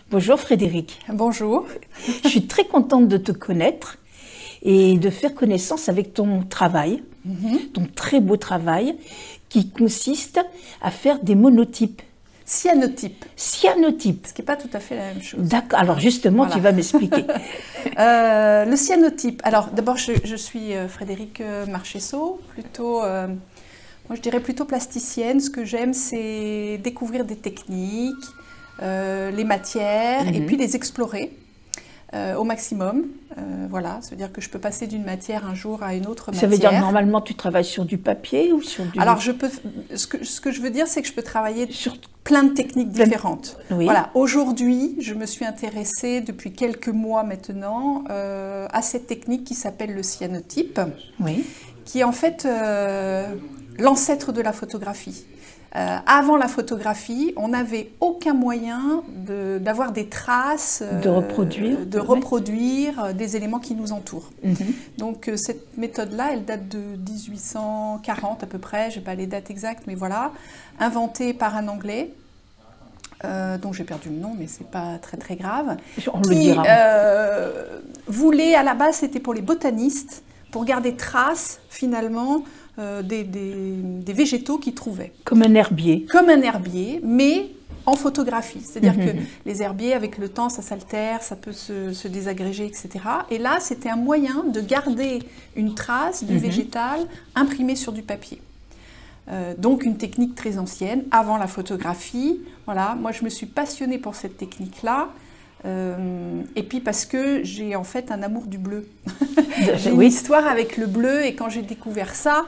Bonjour Frédéric. Bonjour. Je suis très contente de te connaître et de faire connaissance avec ton travail, ton très beau travail qui consiste à faire des monotypes. Cyanotype. Cyanotypes. Ce qui n'est pas tout à fait la même chose. D'accord, alors justement, voilà. Tu vas m'expliquer. Le cyanotype. Alors d'abord, je suis Frédéric Marchessault, plutôt, moi je dirais plutôt plasticienne. Ce que j'aime, c'est découvrir des techniques, les matières et puis les explorer au maximum. Voilà, ça veut dire que je peux passer d'une matière un jour à une autre matière. Ça veut dire que normalement tu travailles sur du papier ou sur du... Alors ce que je veux dire, c'est que je peux travailler sur plein de techniques différentes. Oui. Voilà, aujourd'hui, je me suis intéressée depuis quelques mois maintenant à cette technique qui s'appelle le cyanotype, qui est en fait l'ancêtre de la photographie. Avant la photographie, on n'avait aucun moyen d'avoir des traces, de reproduire des éléments qui nous entourent. Donc cette méthode-là, elle date de 1840 à peu près, je n'ai pas les dates exactes, mais voilà, inventée par un Anglais, dont j'ai perdu le nom, mais c'est pas très grave, on le dira. Voulait, à la base, c'était pour les botanistes, pour garder trace finalement des végétaux qu'ils trouvaient. Comme un herbier. Comme un herbier, mais en photographie. C'est-à-dire que les herbiers, avec le temps, ça s'altère, ça peut se désagréger, etc. Et là, c'était un moyen de garder une trace du végétal imprimée sur du papier. Donc une technique très ancienne, avant la photographie. Voilà, moi je me suis passionnée pour cette technique-là. Et puis parce que j'ai en fait un amour du bleu. J'ai une histoire avec le bleu et quand j'ai découvert ça,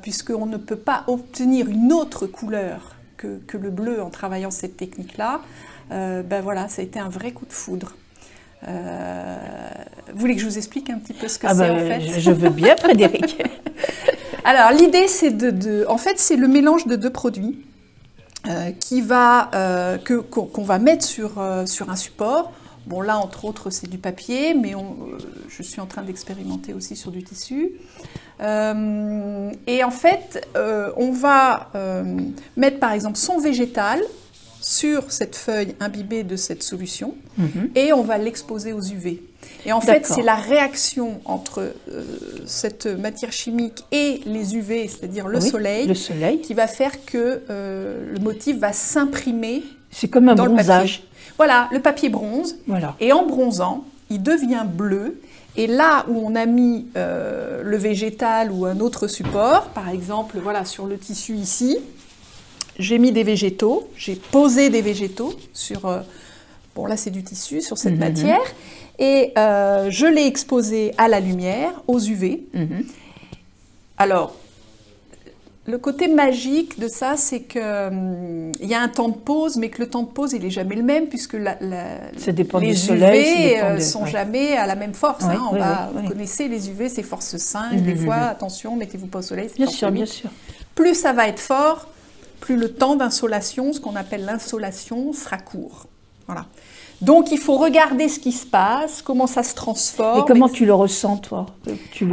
puisqu'on ne peut pas obtenir une autre couleur que le bleu en travaillant cette technique-là, ben voilà, ça a été un vrai coup de foudre. Vous voulez que je vous explique un petit peu ce que c'est en fait? Je veux bien, Frédéric. Alors l'idée c'est en fait c'est le mélange de deux produits. Qu'on va mettre sur un support. Bon là entre autres c'est du papier, mais je suis en train d'expérimenter aussi sur du tissu. Et en fait on va mettre par exemple son végétal sur cette feuille imbibée de cette solution et on va l'exposer aux UV. Et en fait, c'est la réaction entre cette matière chimique et les UV, c'est-à-dire le soleil, qui va faire que le motif va s'imprimer. C'est comme un bronzage. Voilà, le papier bronze. Voilà. Et en bronzant, il devient bleu. Et là où on a mis le végétal ou un autre support, par exemple, voilà, sur le tissu ici, j'ai mis des végétaux, j'ai posé des végétaux sur, bon là c'est du tissu, sur cette matière, et je l'ai exposé à la lumière, aux UV. Alors, le côté magique de ça, c'est qu'il y a un temps de pause, mais que le temps de pause, il n'est jamais le même, puisque les UV ne sont jamais à la même force. Vous connaissez les UV, c'est force 5, des fois, attention, mettez-vous pas au soleil, c'est force 8. Bien sûr. Plus ça va être fort, plus le temps d'insolation, ce qu'on appelle l'insolation, sera court. Voilà. Donc, il faut regarder ce qui se passe, comment ça se transforme. Et comment tu le ressens, toi? Tu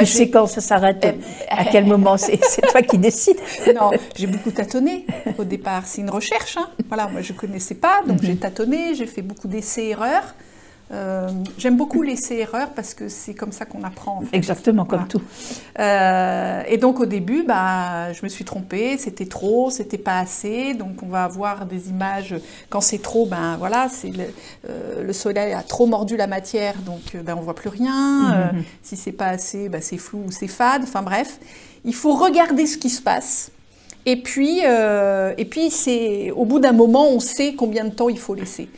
sais quand ça s'arrête, à quel moment? C'est toi qui décides. Non, j'ai beaucoup tâtonné au départ. C'est une recherche. Voilà, moi, je ne connaissais pas, donc j'ai tâtonné, j'ai fait beaucoup d'essais-erreurs. J'aime beaucoup l'essai-erreur parce que c'est comme ça qu'on apprend. En fait. Exactement, comme tout. Et donc au début, je me suis trompée, c'était trop, c'était pas assez. Donc on va avoir des images, quand c'est trop, voilà, le soleil a trop mordu la matière, donc on voit plus rien. Si c'est pas assez, c'est flou ou c'est fade. Enfin bref, il faut regarder ce qui se passe. Et puis au bout d'un moment, on sait combien de temps il faut laisser.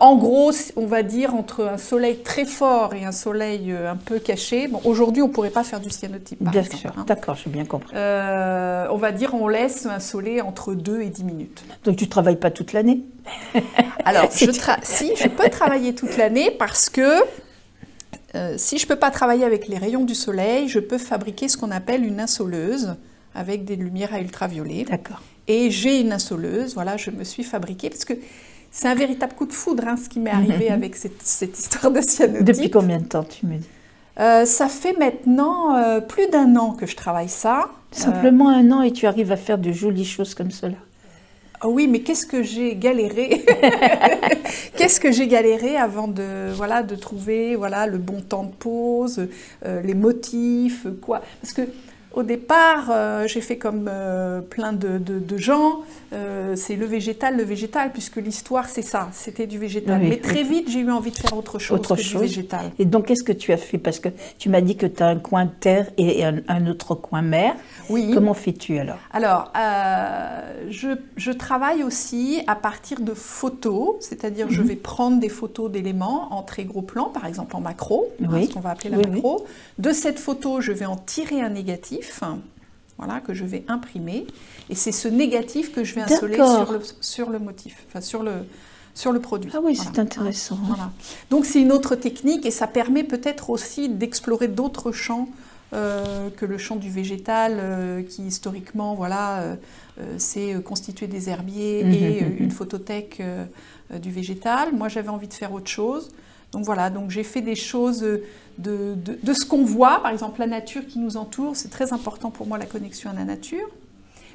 En gros, on va dire entre un soleil très fort et un soleil un peu caché. Bon, aujourd'hui, on ne pourrait pas faire du cyanotype, par exemple. Bien sûr, d'accord, j'ai bien compris. On va dire on laisse un soleil entre 2 et 10 minutes. Donc tu ne travailles pas toute l'année? Alors, si, je peux travailler toute l'année parce que si je ne peux pas travailler avec les rayons du soleil, je peux fabriquer ce qu'on appelle une insoleuse, avec des lumières à ultraviolet. D'accord. Et j'ai une insoleuse, voilà, je me suis fabriquée, parce que c'est un véritable coup de foudre, ce qui m'est arrivé avec cette histoire de cyanotype. Depuis combien de temps, tu me dis? Ça fait maintenant plus d'1 an que je travaille ça. Simplement 1 an et tu arrives à faire de jolies choses comme cela? Oh oui, mais qu'est-ce que j'ai galéré Qu'est-ce que j'ai galéré avant de trouver le bon temps de pose, les motifs, quoi. Parce que au départ, j'ai fait comme plein de gens, c'est le végétal, puisque l'histoire c'est ça, c'était du végétal. Oui, mais très vite, j'ai eu envie de faire autre chose du végétal. Et donc, qu'est-ce que tu as fait? Parce que tu m'as dit que tu as un coin terre et un autre coin mer. Oui. Comment fais-tu alors? Alors, je travaille aussi à partir de photos, c'est-à-dire je vais prendre des photos d'éléments en très gros plan, par exemple en macro, ce qu'on va appeler la macro. De cette photo, je vais en tirer un négatif, que je vais imprimer, et c'est ce négatif que je vais installer sur le motif, enfin sur le produit. Ah oui, c'est intéressant. Voilà. Donc c'est une autre technique, et ça permet peut-être aussi d'explorer d'autres champs que le champ du végétal, qui historiquement, c'est constitué des herbiers et une photothèque du végétal. Moi, j'avais envie de faire autre chose. Donc voilà, donc j'ai fait des choses de ce qu'on voit, par exemple la nature qui nous entoure, c'est très important pour moi, la connexion à la nature.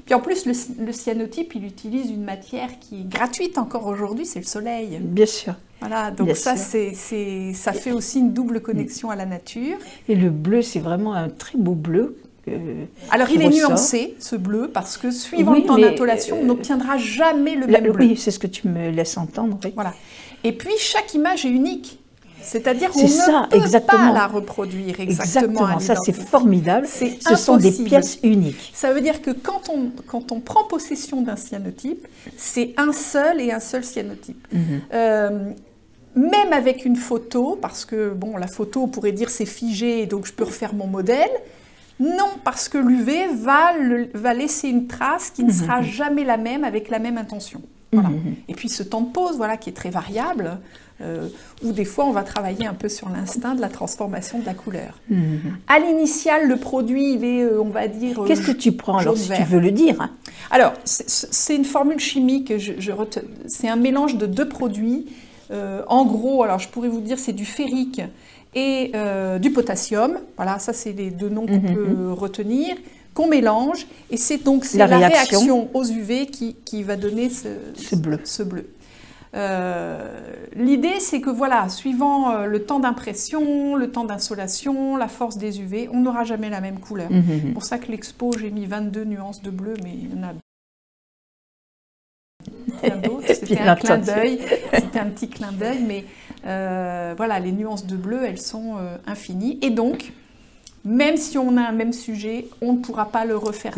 Puis en plus, le cyanotype, il utilise une matière qui est gratuite encore aujourd'hui, c'est le soleil. Bien sûr. Voilà, donc ça fait aussi une double connexion à la nature. Et le bleu, c'est vraiment un très beau bleu. Alors il est nuancé, ce bleu, parce que suivant le temps d'insolation, on n'obtiendra jamais le même bleu. Oui, c'est ce que tu me laisses entendre. Oui. Voilà. Et puis chaque image est unique. C'est-à-dire qu'on ne peut pas la reproduire exactement. Ça c'est formidable. Ce sont des pièces uniques. Ça veut dire que quand on prend possession d'un cyanotype, c'est un seul cyanotype. Même avec une photo, parce que bon, la photo, on pourrait dire c'est figé, donc je peux refaire mon modèle. Non, parce que l'UV va laisser une trace qui ne sera jamais la même avec la même intention. Voilà. Et puis ce temps de pose, qui est très variable, où des fois on va travailler un peu sur l'instinct de la transformation de la couleur. À l'initiale, le produit, il est, on va dire, qu'est-ce que tu prends alors, si tu veux le dire? Alors, c'est une formule chimique, c'est un mélange de 2 produits. En gros, alors je pourrais vous dire, c'est du ferrique et du potassium. Voilà, ça c'est les 2 noms qu'on peut retenir, qu'on mélange, et c'est donc la réaction aux UV qui va donner ce bleu. L'idée, c'est que suivant le temps d'impression, le temps d'insolation, la force des UV, on n'aura jamais la même couleur. C'est pour ça que l'expo, j'ai mis 22 nuances de bleu, mais il y en a plein d'autres. C'était un clin d'œil, c'était un petit clin d'œil, mais les nuances de bleu, elles sont infinies. Et donc, même si on a un même sujet, on ne pourra pas le refaire.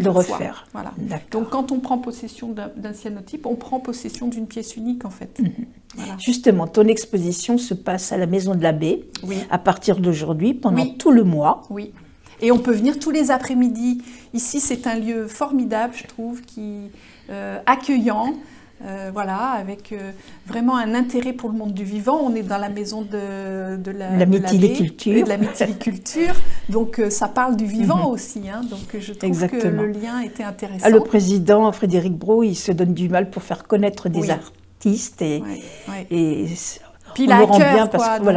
Voilà. Donc, quand on prend possession d'un cyanotype, on prend possession d'une pièce unique, en fait. Voilà. Justement, ton exposition se passe à la Maison de l'Abbé, à partir d'aujourd'hui, pendant tout le mois. Oui. Et on peut venir tous les après-midi. Ici, c'est un lieu formidable, je trouve, accueillant. Avec vraiment un intérêt pour le monde du vivant. On est dans la maison de la mytiliculture, donc ça parle du vivant aussi. Donc je trouve que le lien était intéressant. Le président Frédéric Brault, il se donne du mal pour faire connaître des artistes et puis il a un cœur,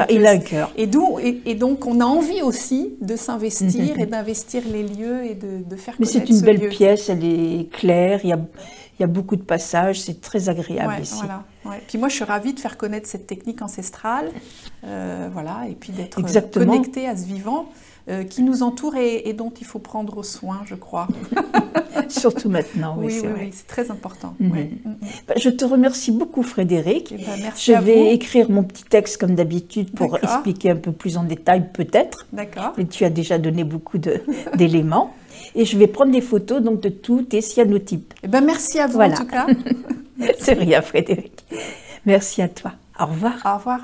il a un cœur. Et donc on a envie aussi de s'investir et d'investir les lieux et de faire connaître. Mais c'est une belle pièce, elle est claire, il y a beaucoup de passages, c'est très agréable ici. Puis moi, je suis ravie de faire connaître cette technique ancestrale, et puis d'être connectée à ce vivant qui nous entoure et dont il faut prendre soin, je crois. Surtout maintenant, oui, c'est très important. Je te remercie beaucoup, Frédéric. Merci à vous. Je vais écrire mon petit texte comme d'habitude pour expliquer un peu plus en détail, peut-être. D'accord. Mais tu as déjà donné beaucoup d'éléments. Et je vais prendre des photos donc, de tous tes cyanotypes. Merci à vous en tout cas. C'est rien, Frédéric. Merci à toi. Au revoir. Au revoir.